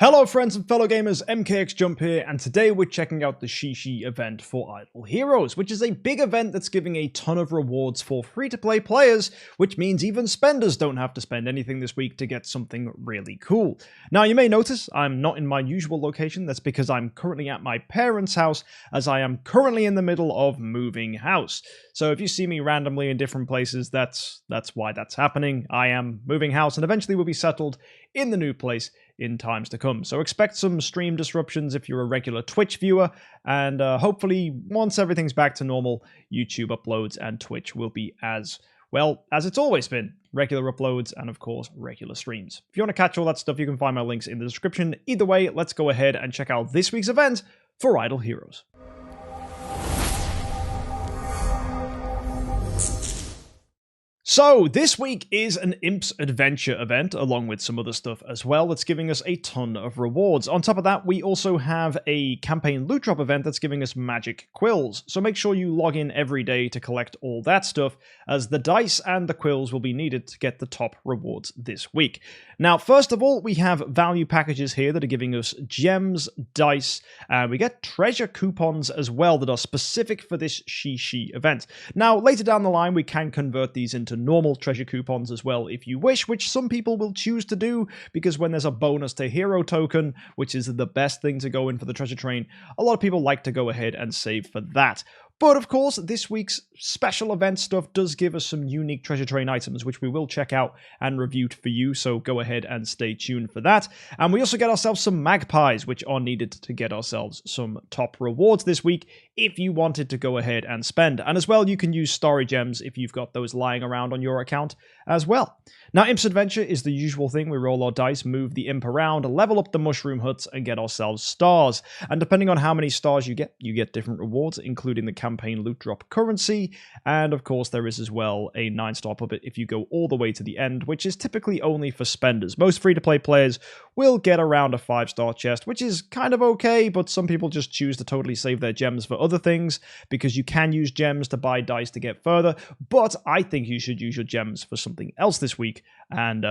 Hello friends and fellow gamers, MKxJUMP here, and today we're checking out the Shishi event for Idle Heroes, which is a big event that's giving a ton of rewards for free-to-play players, which means even spenders don't have to spend anything this week to get something really cool. Now you may notice I'm not in my usual location. That's because I'm currently at my parents' house, as I am currently in the middle of moving house. So if you see me randomly in different places, that's why that's happening. I am moving house and eventually will be settled in the new place in times to come. So expect some stream disruptions if you're a regular Twitch viewer, and hopefully once everything's back to normal, YouTube uploads and Twitch will be as well as it's always been. Regular uploads and of course regular streams. If you want to catch all that stuff, you can find my links in the description. Either way, let's go ahead and check out this week's event for Idle Heroes. So, this week is an Imp's Adventure event, along with some other stuff as well, that's giving us a ton of rewards. On top of that, we also have a campaign loot drop event that's giving us magic quills. So make sure you log in every day to collect all that stuff, as the dice and the quills will be needed to get the top rewards this week. Now, first of all, we have value packages here that are giving us gems, dice, and we get treasure coupons as well that are specific for this Shishi event. Now, later down the line, we can convert these into normal treasure coupons as well if you wish, which some people will choose to do, because when there's a bonus to hero token, which is the best thing to go in for the treasure train, a lot of people like to go ahead and save for that. But of course, this week's special event stuff does give us some unique treasure train items, which we will check out and review for you, so go ahead and stay tuned for that. And we also get ourselves some magpies, which are needed to get ourselves some top rewards this week, if you wanted to go ahead and spend. And as well, you can use story gems if you've got those lying around on your account as well. Now, Imp's Adventure is the usual thing. We roll our dice, move the imp around, level up the mushroom huts, and get ourselves stars. And depending on how many stars you get different rewards, including the campaign loot drop currency. And of course, there is as well a 9-star puppet if you go all the way to the end, which is typically only for spenders. Most free-to-play players will get around a 5-star chest, which is kind of okay, but some people just choose to totally save their gems for other things, because you can use gems to buy dice to get further. But I think you should use your gems for something else this week. And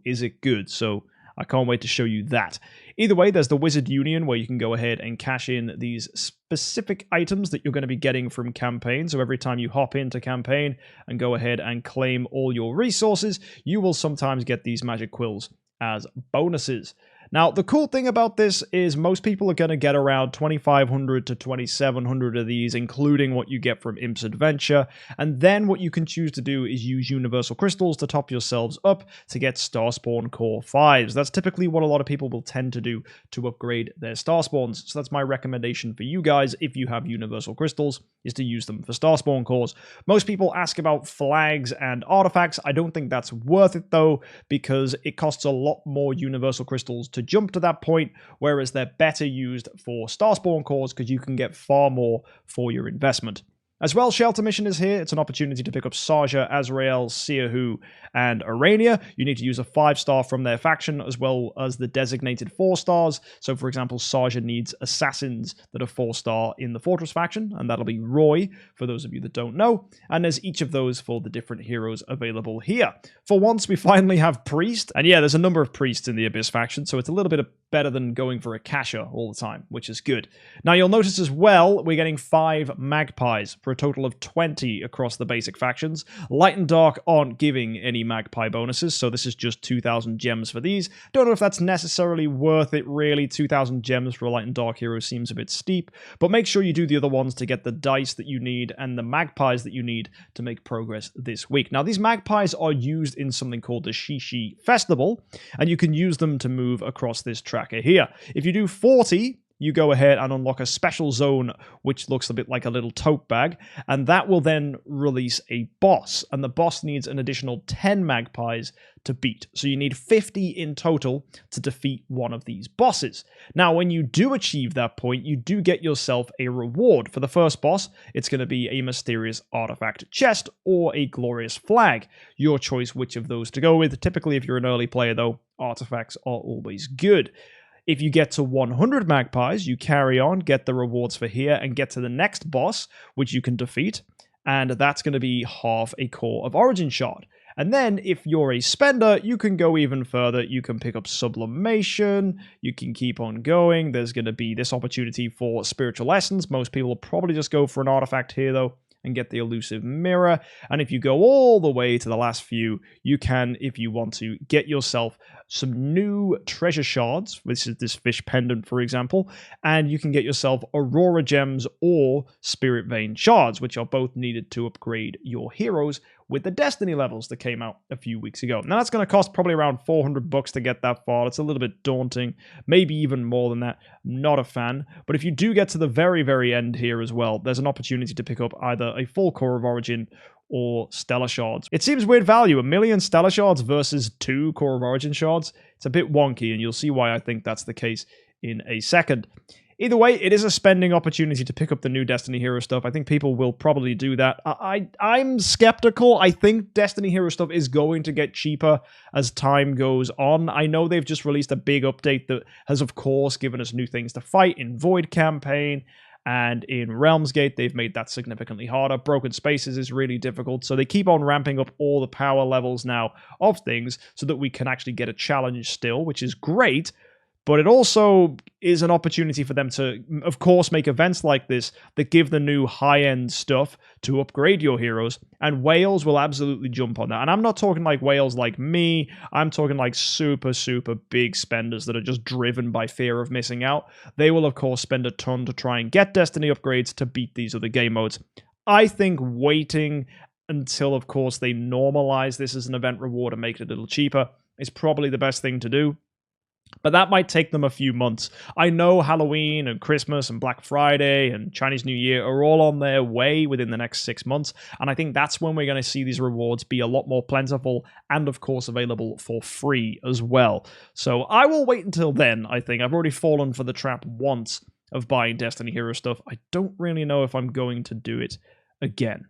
is it good? So I can't wait to show you that. Either way, there's the Wizard Union, where you can go ahead and cash in these specific items that you're going to be getting from campaign. So every time you hop into campaign and go ahead and claim all your resources, you will sometimes get these magic quills as bonuses. Now, the cool thing about this is most people are going to get around 2,500 to 2,700 of these, including what you get from Imp's Adventure. And then what you can choose to do is use universal crystals to top yourselves up to get Star Spawn Core 5s. That's typically what a lot of people will tend to do to upgrade their Star Spawns. So that's my recommendation for you guys, if you have universal crystals, is to use them for Star Spawn Cores. Most people ask about flags and artifacts. I don't think that's worth it though, because it costs a lot more universal crystals to jump to that point, whereas they're better used for Star Spawn Cores because you can get far more for your investment. As well, Shelter Mission is here. It's an opportunity to pick up Saja, Azrael, Seahu, and Arania. You need to use a 5-star from their faction, as well as the designated 4-stars. So, for example, Saja needs assassins that are 4-star in the Fortress faction, and that'll be Roy, for those of you that don't know. And there's each of those for the different heroes available here. For once, we finally have Priest. And yeah, there's a number of Priests in the Abyss faction, so it's a little bit better than going for a Casher all the time, which is good. Now, you'll notice as well, we're getting 5 magpies for a total of 20 across the basic factions. Light and Dark aren't giving any magpie bonuses, so this is just 2,000 gems for these. Don't know if that's necessarily worth it, really. 2,000 gems for a Light and Dark hero seems a bit steep, but make sure you do the other ones to get the dice that you need and the magpies that you need to make progress this week. Now, these magpies are used in something called the Shishi Festival, and you can use them to move across this tracker here. If you do 40, you go ahead and unlock a special zone, which looks a bit like a little tote bag, and that will then release a boss, and the boss needs an additional 10 magpies to beat. So you need 50 in total to defeat one of these bosses. Now, when you do achieve that point, you do get yourself a reward. For the first boss, it's going to be a mysterious artifact chest or a glorious flag. Your choice which of those to go with. Typically, if you're an early player, though, artifacts are always good. If you get to 100 magpies, you carry on, get the rewards for here, and get to the next boss, which you can defeat, and that's going to be half a core of Origin Shard. And then if you're a spender, you can go even further. You can pick up sublimation. You can keep on going. There's going to be this opportunity for spiritual essence. Most people will probably just go for an artifact here, though, and get the elusive mirror. And if you go all the way to the last few, you can, if you want to, get yourself some new treasure shards. This is this fish pendant, for example, and you can get yourself aurora gems or spirit vein shards, which are both needed to upgrade your heroes with the destiny levels that came out a few weeks ago. Now that's going to cost probably around $400 to get that far. It's a little bit daunting, maybe even more than that. Not a fan. But if you do get to the very, very end here as well, there's an opportunity to pick up either a full core of origin or stellar shards. It seems weird value, 1 million stellar shards versus 2 core of origin shards. It's a bit wonky, and you'll see why I think that's the case in a second. Either way, it is a spending opportunity to pick up the new Destiny Hero stuff. I think people will probably do that. I'm skeptical. I think Destiny Hero stuff is going to get cheaper as time goes on. I know they've just released a big update that has, of course, given us new things to fight in Void Campaign, and in Realms Gate, they've made that significantly harder. Broken Spaces is really difficult, so they keep on ramping up all the power levels now of things so that we can actually get a challenge still, which is great. But it also is an opportunity for them to, of course, make events like this that give the new high-end stuff to upgrade your heroes, and whales will absolutely jump on that. And I'm not talking like whales like me, I'm talking like super, super big spenders that are just driven by fear of missing out. They will, of course, spend a ton to try and get Destiny upgrades to beat these other game modes. I think waiting until, of course, they normalize this as an event reward and make it a little cheaper is probably the best thing to do. But that might take them a few months. I know Halloween and Christmas and Black Friday and Chinese New Year are all on their way within the next 6 months, and I think that's when we're going to see these rewards be a lot more plentiful and, of course, available for free as well. So I will wait until then, I think. I've already fallen for the trap once of buying Destiny Hero stuff. I don't really know if I'm going to do it again.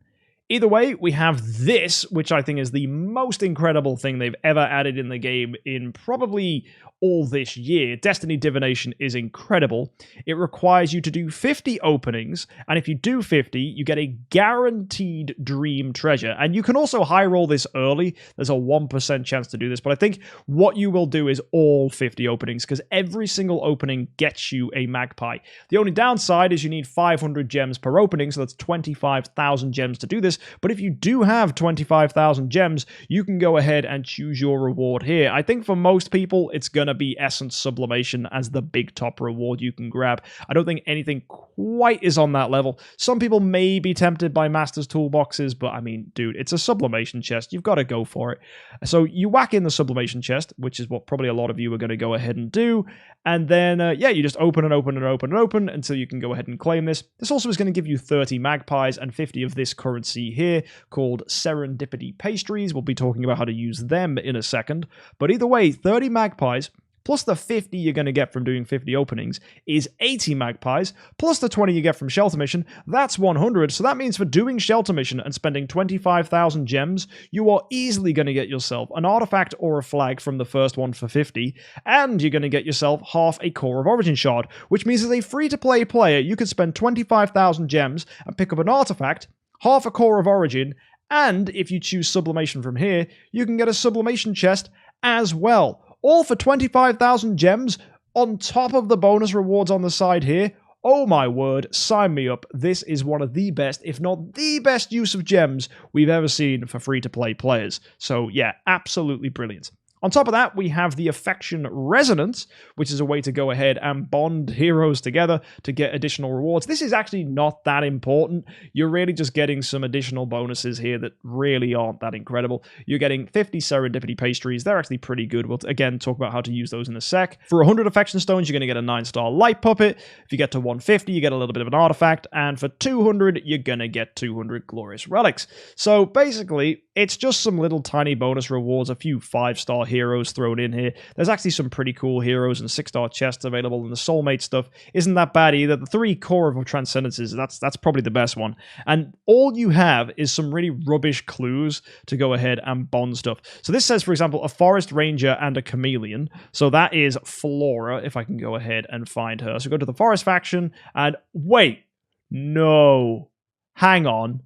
Either way, we have this, which I think is the most incredible thing they've ever added in the game in probably all this year. Destiny Divination is incredible. It requires you to do 50 openings, and if you do 50, you get a guaranteed dream treasure. And you can also high roll this early. There's a 1% chance to do this, but I think what you will do is all 50 openings, because every single opening gets you a magpie. The only downside is you need 500 gems per opening, so that's 25,000 gems to do this. But if you do have 25,000 gems, you can go ahead and choose your reward here. I think for most people, it's going to be Essence Sublimation as the big top reward you can grab. I don't think anything quite is on that level. Some people may be tempted by Master's Toolboxes, but I mean, dude, it's a Sublimation chest. You've got to go for it. So you whack in the Sublimation chest, which is what probably a lot of you are going to go ahead and do. And then, yeah, you just open and open and open and open until you can go ahead and claim this. This also is going to give you 30 magpies and 50 of this currency here called Serendipity Pastries. We'll be talking about how to use them in a second. But either way, 30 magpies plus the 50 you're going to get from doing 50 openings is 80 magpies, plus the 20 you get from Shelter Mission, that's 100. So that means for doing Shelter Mission and spending 25,000 gems, you are easily going to get yourself an artifact or a flag from the first one for 50, and you're going to get yourself half a Core of Origin shard, which means as a free-to-play player, you could spend 25,000 gems and pick up an artifact, half a Core of Origin, and if you choose Sublimation from here, you can get a Sublimation chest as well. All for 25,000 gems on top of the bonus rewards on the side here. Oh my word, sign me up. This is one of the best, if not the best use of gems we've ever seen for free-to-play players. So yeah, absolutely brilliant. On top of that, we have the Affection Resonance, which is a way to go ahead and bond heroes together to get additional rewards. This is actually not that important. You're really just getting some additional bonuses here that really aren't that incredible. You're getting 50 Serendipity Pastries. They're actually pretty good. We'll, again, talk about how to use those in a sec. For 100 Affection Stones, you're going to get a 9-star Light Puppet. If you get to 150, you get a little bit of an artifact. And for 200, you're going to get 200 Glorious Relics. So basically, it's just some little tiny bonus rewards, a few 5-star heroes thrown in here. There's actually some pretty cool heroes and 6-star chests available, and the Soulmate stuff isn't that bad either. The 3 Core of Transcendences, that's probably the best one. And all you have is some really rubbish clues to go ahead and bond stuff. So this says, for example, a Forest Ranger and a Chameleon. So that is Flora, if I can go ahead and find her. So go to the Forest faction, and wait, no, hang on.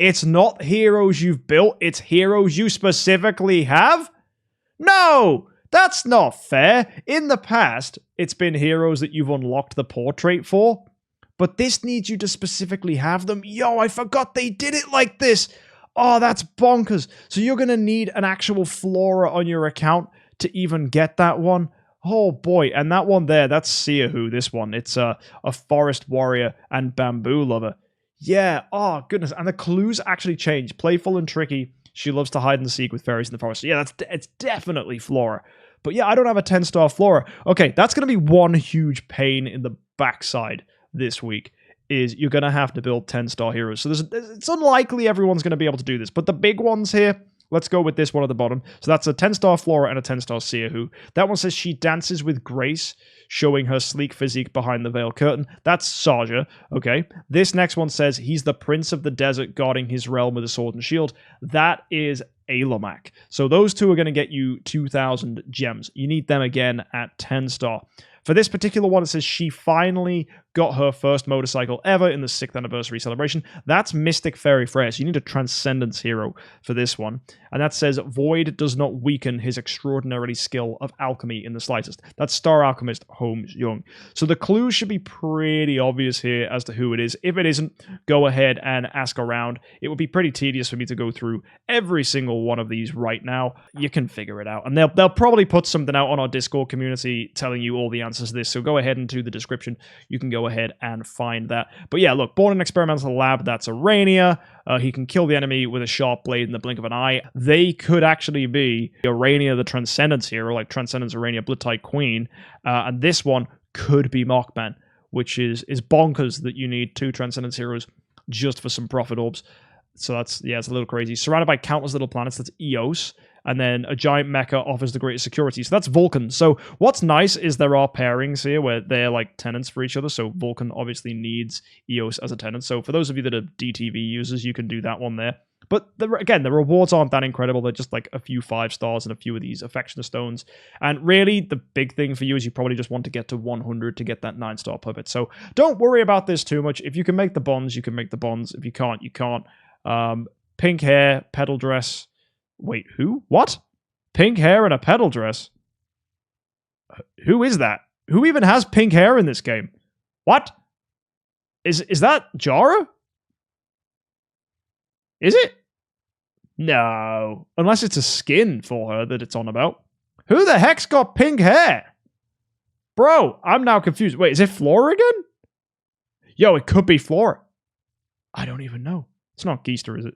It's not heroes you've built, it's heroes you specifically have? No! That's not fair. In the past, it's been heroes that you've unlocked the portrait for, but this needs you to specifically have them. Yo, I forgot they did it like this. Oh, that's bonkers. So you're going to need an actual flora on your account to even get that one. Oh boy, and that one there, that's Seahu, this one. It's a forest warrior and bamboo lover. Yeah, oh goodness, and the clues actually change. Playful and tricky. She loves to hide and seek with fairies in the forest. So yeah, it's definitely flora. But yeah, I don't have a 10-star flora. Okay, that's going to be one huge pain in the backside this week, is you're going to have to build 10-star heroes. So it's unlikely everyone's going to be able to do this. But the big ones here, let's go with this one at the bottom. So that's a 10-star Flora and a 10-star Seahu. That one says she dances with grace, showing her sleek physique behind the veiled curtain. That's Saja, okay. This next one says he's the prince of the desert, guarding his realm with a sword and shield. That is Alamak. So those two are going to get you 2,000 gems. You need them again at 10-star. For this particular one, it says she finally got her first motorcycle ever in the 6th anniversary celebration. That's Mystic Fairy Freya. So you need a Transcendence hero for this one. And that says Void does not weaken his extraordinarily skill of alchemy in the slightest. That's Star Alchemist Holmes Young. So the clues should be pretty obvious here as to who it is. If it isn't, go ahead and ask around. It would be pretty tedious for me to go through every single one of these right now. You can figure it out. And they'll probably put something out on our Discord community telling you all the answers to this. So go ahead into the description. You can go ahead and find that. But yeah, look, born in an experimental lab, that's Arania. He can kill the enemy with a sharp blade in the blink of an eye. They could actually be Arania, the Transcendence hero, like Transcendence Arania, Blood-Tide Queen. And this one could be Mockman, which is bonkers that you need 2 Transcendence heroes just for some profit orbs. So that's, yeah, it's a little crazy. Surrounded by countless little planets, that's Eos. And then a giant mecha offers the greatest security. So that's Vulcan. So what's nice is there are pairings here where they're like tenants for each other. So Vulcan obviously needs Eos as a tenant. So for those of you that are DTV users, you can do that one there. But again, the rewards aren't that incredible. They're just like a few 5 stars and a few of these Affectioner Stones. And really, the big thing for you is you probably just want to get to 100 to get that 9-star puppet. So don't worry about this too much. If you can make the bonds, you can make the bonds. If you can't, you can't. Pink hair, pedal dress. Wait, who? What? Pink hair and a pedal dress? Who is that? Who even has pink hair in this game? What? Is that Jara? Is it? No. Unless it's a skin for her that it's on about. Who the heck's got pink hair? Bro, I'm now confused. Wait, is it Flora again? Yo, it could be Flora. I don't even know. It's not Geester, is it?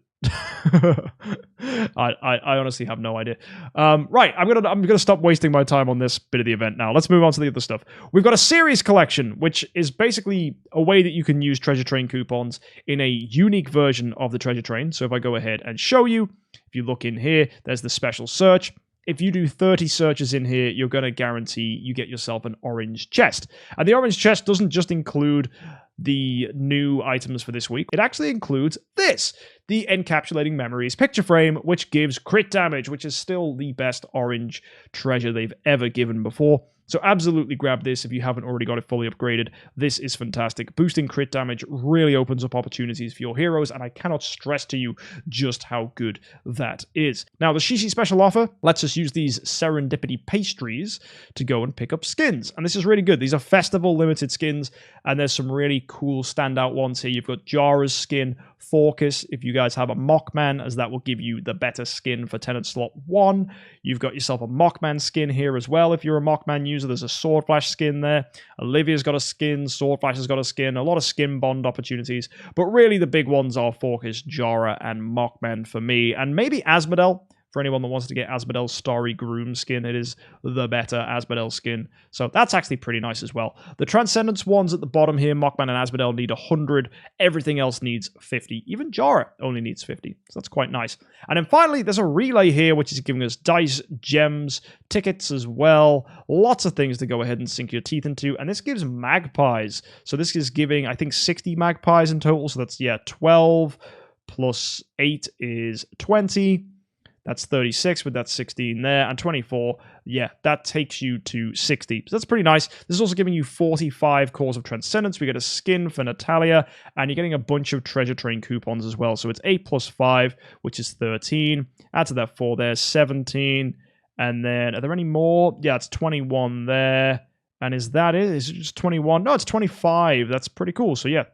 I honestly have no idea. Right, I'm gonna stop wasting my time on this bit of the event now. Let's move on to the other stuff. We've got a series collection, which is basically a way that you can use treasure train coupons in a unique version of the treasure train. So if I go ahead and show you, if you look in here, there's the special search. If you do 30 searches in here, you're going to guarantee you get yourself an orange chest. And the orange chest doesn't just include the new items for this week. It actually includes this, the Encapsulating Memories picture frame, which gives crit damage, which is still the best orange treasure they've ever given before. So absolutely grab this if you haven't already got it fully upgraded. This is fantastic. Boosting crit damage really opens up opportunities for your heroes, and I cannot stress to you just how good that is. Now, the Shishi special offer lets us use these serendipity pastries to go and pick up skins, and this is really good. These are festival limited skins, and there's some really cool standout ones here. You've got Jara's skin, Forcus, if you guys have a Mockman, as that will give you the better skin for tenant slot 1. You've got yourself a Mockman skin here as well if you're a Mockman user. There's a Swordflash skin there. Olivia's got a skin. Swordflash has got a skin. A lot of skin bond opportunities. But really the big ones are Forcus, Jara, and Mockman for me. And maybe Asmodel. For anyone that wants to get Asmodel's Starry Groom skin, it is the better Asmodel skin. So that's actually pretty nice as well. The Transcendence ones at the bottom here, Mockman and Asmodel need 100. Everything else needs 50. Even Jara only needs 50. So that's quite nice. And then finally, there's a relay here, which is giving us dice, gems, tickets as well. Lots of things to go ahead and sink your teeth into. And this gives magpies. So this is giving, I think, 60 magpies in total. So that's, yeah, 12 plus 8 is 20. That's 36 with that 16 there, and 24, yeah, that takes you to 60. So that's pretty nice. This is also giving you 45 Cores of Transcendence. We get a skin for Natalia, and you're getting a bunch of treasure train coupons as well. So it's 8 plus 5, which is 13. Add to that 4 there, 17. And then, are there any more? Yeah, it's 21 there. And is that it? Is it just 21? No, it's 25. That's pretty cool. So yeah,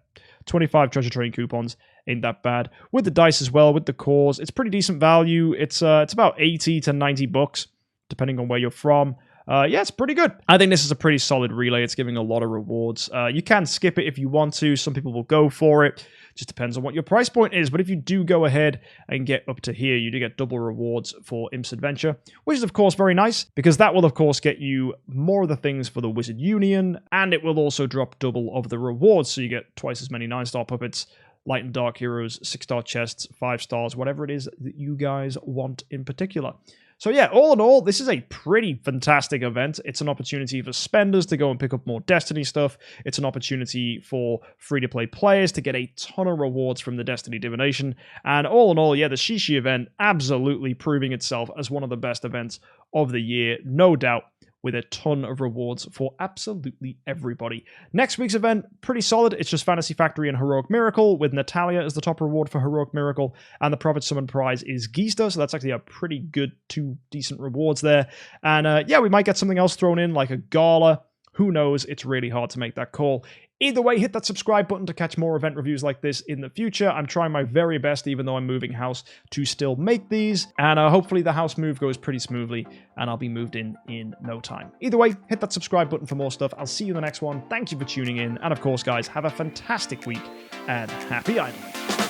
25 treasure train coupons. Ain't that bad. With the dice as well, with the cores, it's pretty decent value. It's about 80 to 90 bucks, depending on where you're from. Yeah, it's pretty good. I think this is a pretty solid relay. It's giving a lot of rewards. You can skip it if you want to. Some people will go for it. Just depends on what your price point is. But if you do go ahead and get up to here, you do get double rewards for Imp's Adventure, which is, of course, very nice, because that will, of course, get you more of the things for the Wizard Union, and it will also drop double of the rewards, so you get twice as many 9-star puppets, light and dark heroes, 6-star chests, 5 stars, whatever it is that you guys want in particular. So yeah, all in all, this is a pretty fantastic event. It's an opportunity for spenders to go and pick up more Destiny stuff. It's an opportunity for free-to-play players to get a ton of rewards from the Destiny Divination. And all in all, yeah, the Shishi event absolutely proving itself as one of the best events of the year, no doubt, with a ton of rewards for absolutely everybody. Next week's event, pretty solid. It's just Fantasy Factory and Heroic Miracle, with Natalia as the top reward for Heroic Miracle, and the Prophet Summon prize is Geista, so that's actually a pretty good 2 decent rewards there. And yeah, we might get something else thrown in, like a Gala. Who knows? It's really hard to make that call. Either way, hit that subscribe button to catch more event reviews like this in the future. I'm trying my very best, even though I'm moving house, to still make these. And hopefully the house move goes pretty smoothly, and I'll be moved in no time. Either way, hit that subscribe button for more stuff. I'll see you in the next one. Thank you for tuning in. And of course, guys, have a fantastic week, and happy idling.